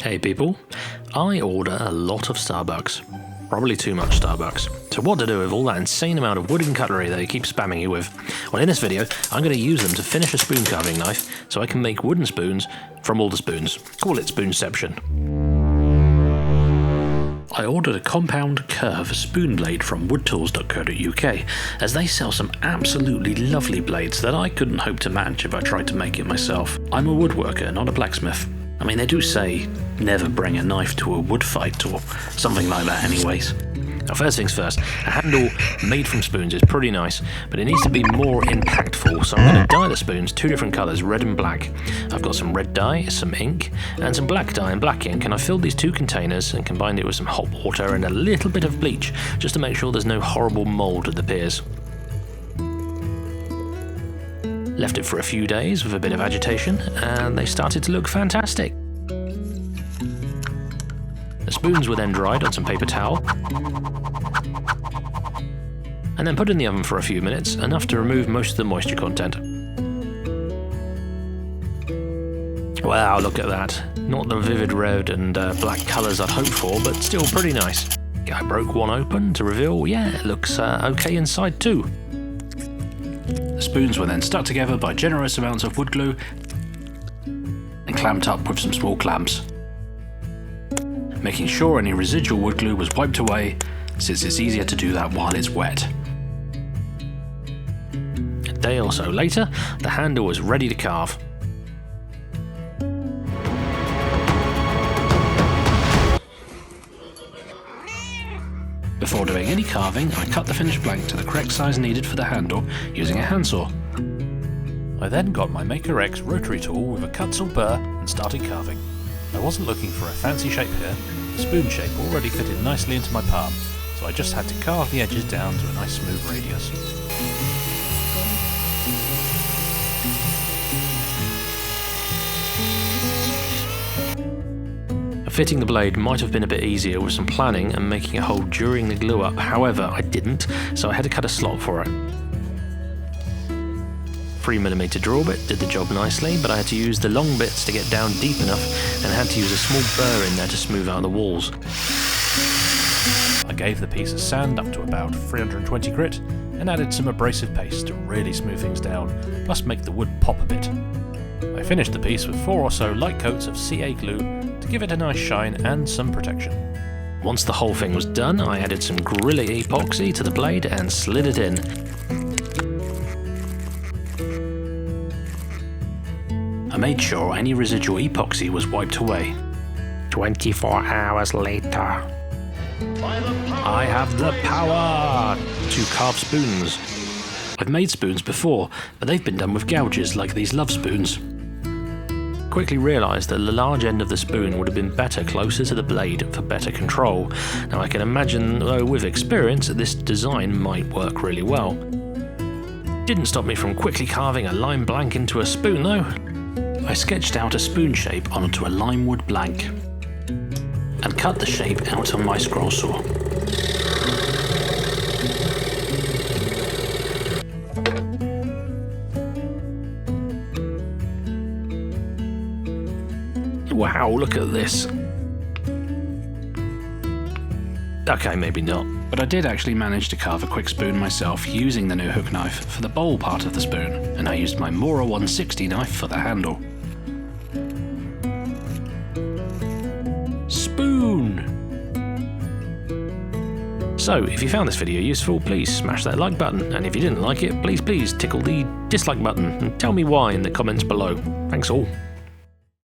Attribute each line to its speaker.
Speaker 1: Hey people, I order a lot of Starbucks. Probably too much Starbucks. So what to do with all that insane amount of wood and cutlery they keep spamming you with? Well, in this video, I'm going to use them to finish a spoon carving knife so I can make wooden spoons from all the spoons. Call it Spoonception. I ordered a compound curve spoon blade from woodtools.co.uk as they sell some absolutely lovely blades that I couldn't hope to match if I tried to make it myself. I'm a woodworker, not a blacksmith. I mean, they do say never bring a knife to a wood fight or something like that anyways. Now first things first, a handle made from spoons is pretty nice, but it needs to be more impactful, so I'm going to dye the spoons two different colours, red and black. I've got some red dye, some ink, and some black dye and black ink, and I filled these two containers and combined it with some hot water and a little bit of bleach, just to make sure there's no horrible mould that appears. Left it for a few days with a bit of agitation, and they started to look fantastic. The spoons were then dried on some paper towel, and then put in the oven for a few minutes, enough to remove most of the moisture content. Wow, look at that. Not the vivid red and black colours I'd hoped for, but still pretty nice. I broke one open to reveal, yeah, it looks okay inside too. The spoons were then stuck together by generous amounts of wood glue and clamped up with some small clamps, making sure any residual wood glue was wiped away, since it's easier to do that while it's wet. A day or so later, the handle was ready to carve. Before doing any carving, I cut the finished blank to the correct size needed for the handle using a handsaw. I then got my Maker X rotary tool with a cut saw burr and started carving. I wasn't looking for a fancy shape here, the spoon shape already fitted nicely into my palm, so I just had to carve the edges down to a nice smooth radius. Fitting the blade might have been a bit easier with some planning and making a hole during the glue up, however I didn't, so I had to cut a slot for it. 3mm drill bit did the job nicely, but I had to use the long bits to get down deep enough and had to use a small burr in there to smooth out the walls. I gave the piece a sand up to about 320 grit and added some abrasive paste to really smooth things down, plus make the wood pop a bit. I finished the piece with 4 or so light coats of CA glue to give it a nice shine and some protection. Once the whole thing was done, I added some Gorilla epoxy to the blade and slid it in. I made sure any residual epoxy was wiped away. 24 hours later, I have the power to carve spoons. I've made spoons before, but they've been done with gouges like these love spoons. Quickly realised that the large end of the spoon would have been better closer to the blade for better control. Now I can imagine, though with experience, that this design might work really well. Didn't stop me from quickly carving a lime blank into a spoon though. I sketched out a spoon shape onto a lime wood blank and cut the shape out on my scroll saw. Wow, look at this. Okay, maybe not. But I did actually manage to carve a quick spoon myself using the new hook knife for the bowl part of the spoon, and I used my Mora 160 knife for the handle. Spoon! So, if you found this video useful, please smash that like button, and if you didn't like it, please tickle the dislike button and tell me why in the comments below. Thanks all.